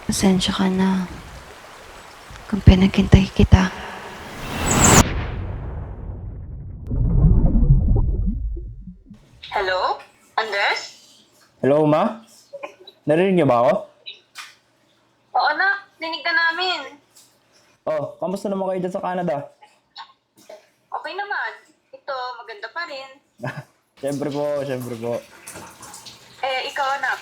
Pasensya ka na kung pinaghintay kita. Hello? Andres? Hello, Ma? Narinig niyo ba ako? Oo na, dinig ka namin. Oh, kamusta naman kayo dyan sa Canada? Okay naman. Ito, maganda pa rin. Siyempre po. Ikaw anak,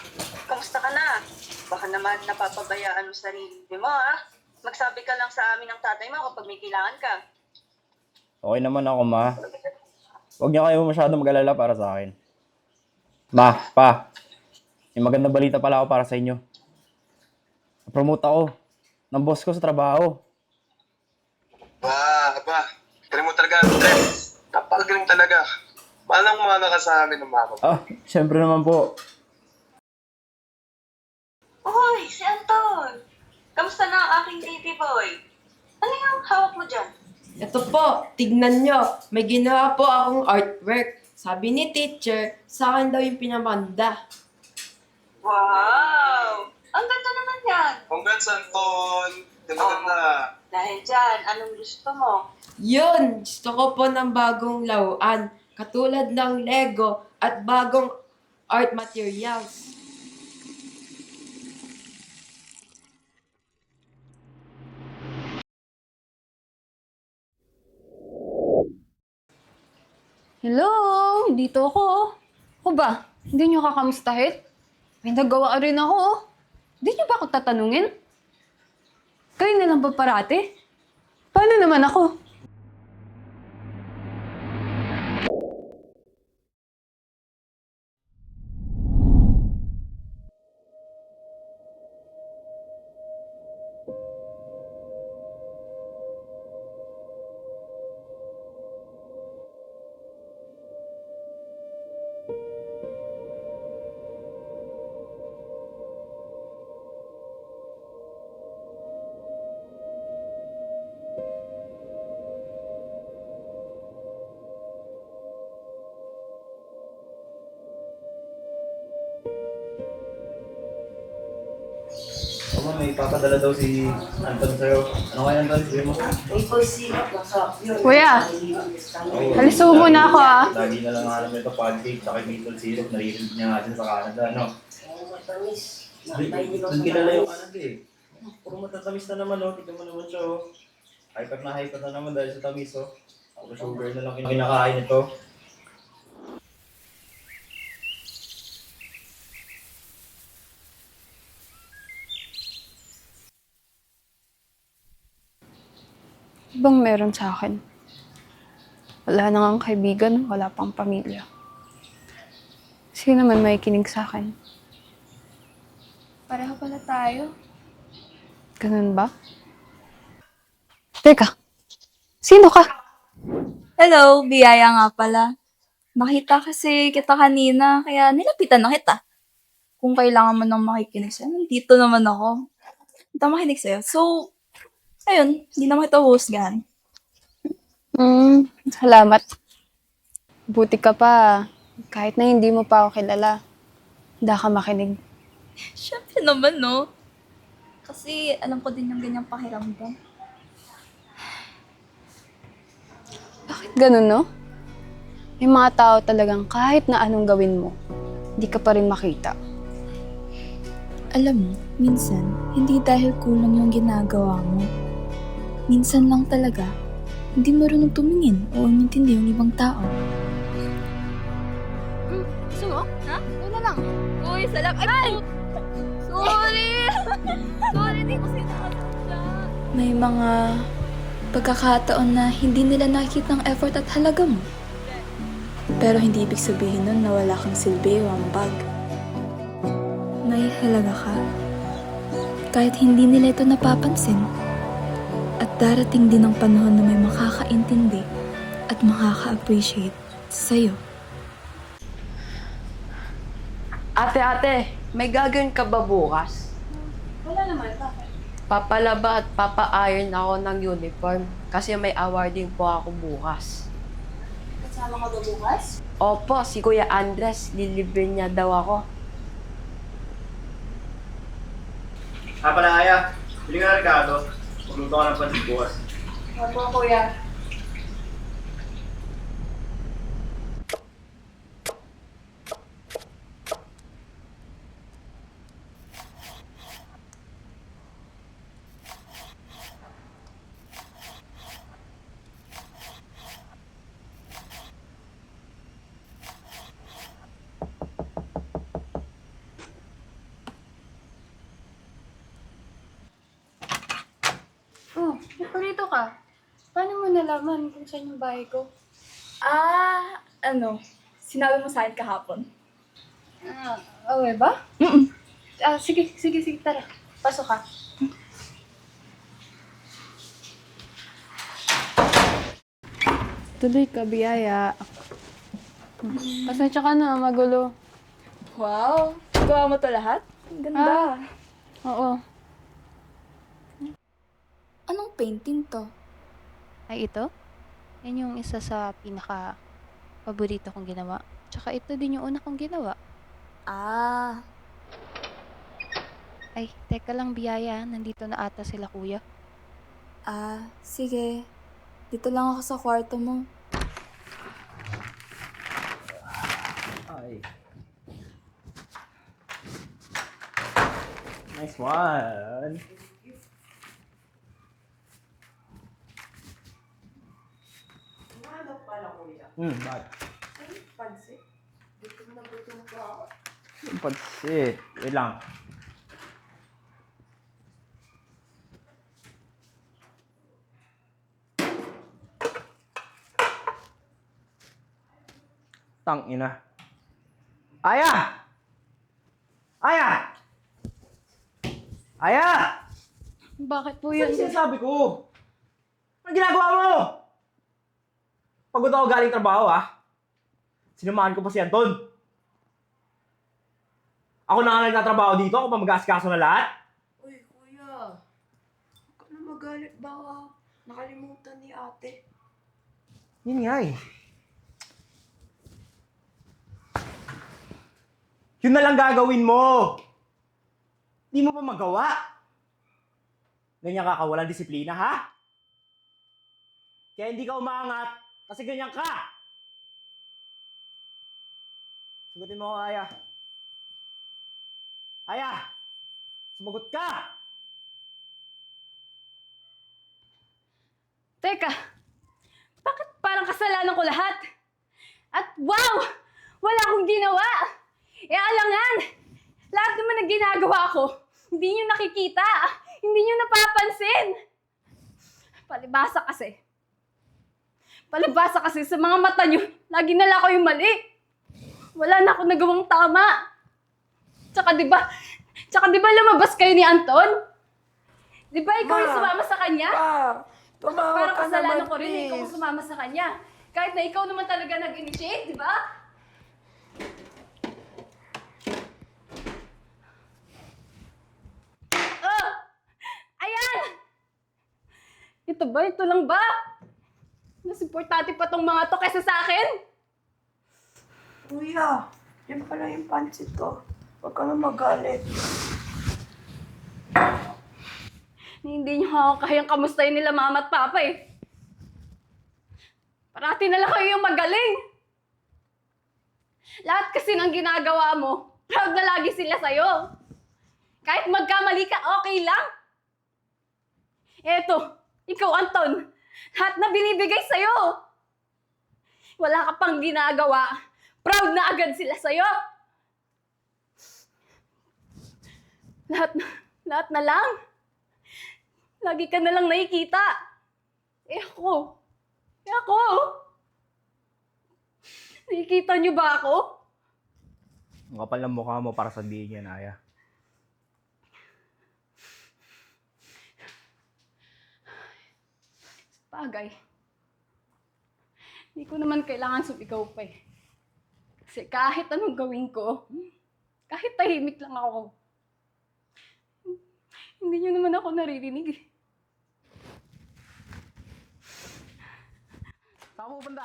kamusta ka na? Baka naman napapabayaan mo sarili mo, ha? Magsabi ka lang sa amin ng tatay mo kapag may kailangan ka. Okay naman ako, Ma. Huwag niyo kayo masyado mag-alala para sa akin. Ma, Pa, may magandang balita pala ako para sa inyo. Promote ako ng boss ko sa trabaho. Aba, galing mo talaga, Andres. Napakagaling talaga. Manang-mana ka sa amin ng mga kapatid. Siyempre naman po. Uy, si Anton! Kamusta na ang aking baby boy? Ano yung hawak mo dyan? Ito po, tignan nyo. May ginawa po akong artwork. Sabi ni teacher, sa akin daw yung pinamanda. Wow! Ang ganda naman yan! Congrats, Anton. Maganda. Dahil dyan, anong gusto mo? Yun! Gusto ko po ng bagong lauan. Katulad ng Lego at bagong art materials. Hello! Dito ako. Ako ba? Hindi niyo kakamustahin? May nagawa rin ako. Hindi niyo ba ako tatanungin? Kayo na lang ba parati? Paano naman ako? May papadala daw si Anton sa'yo. Ano kaya, Anton? Sabihin mo? Kuya, alis mo muna ako Lagi na lang hanap nito pancake, saka maple syrup. Naririnig niya nga din sa Canada, no? Doon kilala yung Canada eh. Puro matatamis na naman, no? Tignan mo naman siya, oh. Hyper na naman dahil sa tamis, oh. Puro sugar na lang kinakain ito. Ibang meron sa akin. Wala na ngang kaibigan, wala pang pamilya. Sino naman may kinig sa akin? Pareho pala tayo. Ganun ba? Teka, sino ka? Hello, biyaya nga pala. Nakita kasi kita kanina, kaya nilapitan na kita. Kung kailangan mo nang makikinig sa'yo, nandito naman ako. Ito makinig sa'yo. So, ayun, hindi naman kita husgahan. Salamat. Buti ka pa. Kahit na hindi mo pa ako kilala. Hindi ka makinig. Siyempre naman, no? Kasi alam ko din yung ganyang pakiramdam. Bakit ganun, no? May mga tao talagang kahit na anong gawin mo, hindi ka pa rin makita. Alam mo, minsan, hindi dahil kulang yung ginagawa mo. Minsan lang talaga, hindi marunong tumingin o umintindi yung ibang tao. Gusto mo? Ha? Wala lang. Uy, salam! Ay! Sorry! Sorry, di ko sinasadya. May mga pagkakataon na hindi nila nakikita ang effort at halaga mo. Pero hindi ibig sabihin nun na wala kang silbi o ambag. May halaga ka. Kahit hindi nila ito napapansin. At darating din ang panahon na may makakaintindi at makaka-appreciate sa'yo. Ate, may gagawin ka ba bukas? Wala naman. Bakit? Papalaba at papa-iron ako ng uniform kasi may awarding po ako bukas. Kasama ka ba bukas? Opo, si Kuya Andres, lilibre niya daw ako. Pala, Aya. Bili ka na Ricardo. Magluto ka ng pansit bukas. Opo, kuya. Oh, naparito ka. Paano mo nalaman kung saan yung bahay ko? Sinabi mo sa akin kahapon. Okay ba? Sige, tara. Pasok ka. Tuloy ka, biyaya. Pasensya ka na, magulo. Wow! Gawa mo to lahat? Ang ganda. Oo. Anong painting to? Ay, ito? Yan yung isa sa pinaka-paborito kong ginawa. Tsaka ito din yung una kong ginawa. Ah, Ay, teka lang, biyaya. Nandito na ata sila, kuya. sige. Dito lang ako sa kwarto mo. Ay. Nice one. Ano pala, kuya? Bakit? Pansit? Gutom na gutom ko ako. Yung pansit. Wait lang. Tang ina. Aya! Aya! Aya! Bakit po Ano yun? sinasabi ko? Ano ginagawa mo? Pagod ako galing trabaho, ha? Sinamahan ko pa si Anton. Ako na nga nagtatrabaho dito, ako pa mag-aasikaso na lahat. Uy, kuya. Huwag ka na magalit baka nakalimutan ni ate. Yun nga eh. Yun na lang gagawin mo. Di mo pa magawa. Ganyan ka kawalang disiplina, ha? Kaya hindi ka umaangat kasi ganyan ka. Sagutin mo ako, Aya. Aya! Sumagot ka! Teka, bakit parang kasalanan ko lahat? At wow! Wala akong ginawa! Alangan! Lahat naman ng ginagawa ko, hindi nyo nakikita! Hindi nyo napapansin! Palibasa kasi. Palibasa kasi sa mga mata nyo, lagi na lang ako yung mali. Wala na akong nagawang tama. Tsaka di ba lumabas kayo ni Anton? Di ba ikaw yung sumama sa kanya? Tumawa Parang ka kasalanan naman, ko rin na ikaw please. ang sumama sa kanya. Kahit na ikaw naman talaga nag-initiate, di ba? Oh! Ayan! Ito ba? Ito lang ba? Mas importante pa tong mga to kaysa sa akin? Kuya, yan pala yung pansit ko. Huwag ka na magalit. Hindi nyo ako kayang kamustahin nila mama at papa eh. Parati na lang kayo yung magaling. Lahat kasi ng ginagawa mo, proud na lagi sila sa'yo. Kahit magkamali ka, okay lang. Eto, ikaw Anton, lahat na binibigay sa'yo. Wala ka pang ginagawa, proud na agad sila sa'yo. Lahat na lang. Lagi ka na lang nakikita. Ako. Nakikita niyo ba ako? Ang kapal ng mukha mo para sabihin yan, Aya. Bagay. Hindi ko naman kailangan sumigaw pa eh. Kasi kahit anong gawin ko, kahit tahimik lang ako, hindi niyo naman ako naririnig eh. Saan mo banda?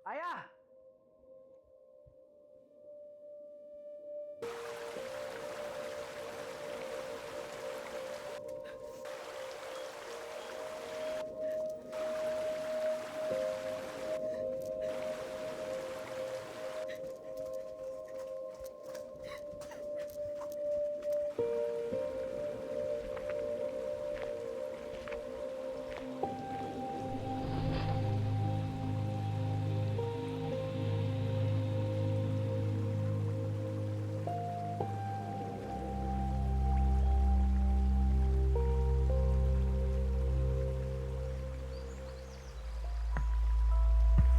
Aya!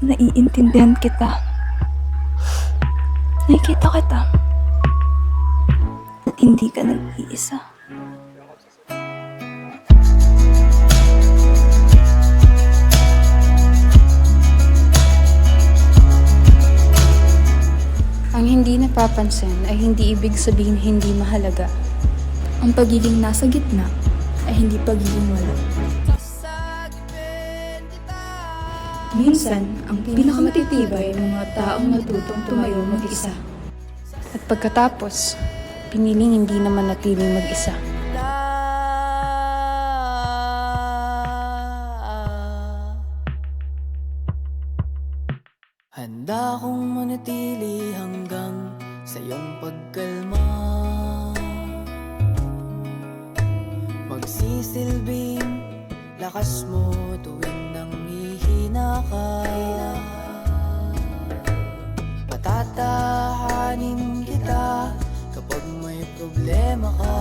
Naiintindihan kita. Nakikita kita. Hindi ka nag-iisa. Ang hindi napapansin ay hindi ibig sabihin hindi mahalaga. Ang pagiging nasa gitna ay hindi pagiging wala. Minsan, ang pinakamatitibay ay mga taong natutong tumayo mag-isa. At pagkatapos, piniling hindi naman natiling mag-isa. Handa kong manatili hanggang sa iyong pagkalma. Magsisilbing lakas mo tuwing nanghihina ka. Patatahanin kita kapag may problema ka.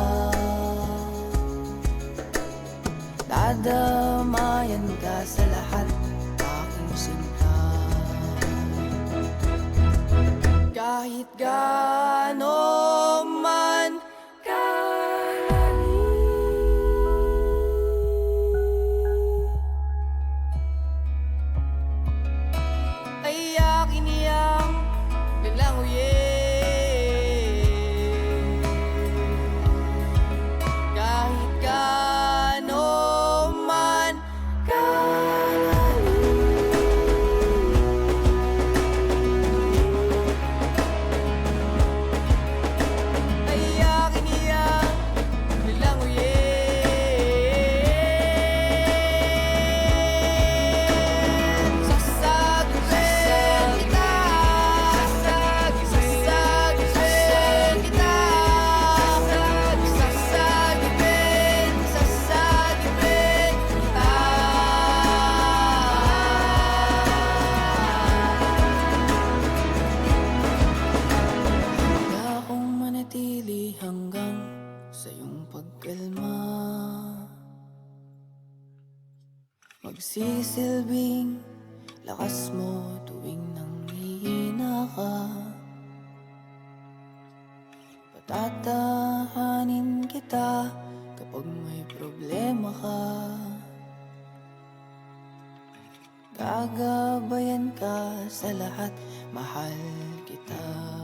Dadamayan ka sa lahat, aking sinta. Kahit gaano man kalalim, ay akin iyang lalanguyin. Kahit gaano man kalalim, ay akin iyang lalanguyin. Sasagipin kita, sasagipin kita, sasagipin kita. Handa akong manatili hanggang sa iyong pagkalma. Magsisilbing lakas mo tuwing nanghihina ka. Patatahanin kita kapag may problema ka. Gagabayan ka sa lahat, mahal kita.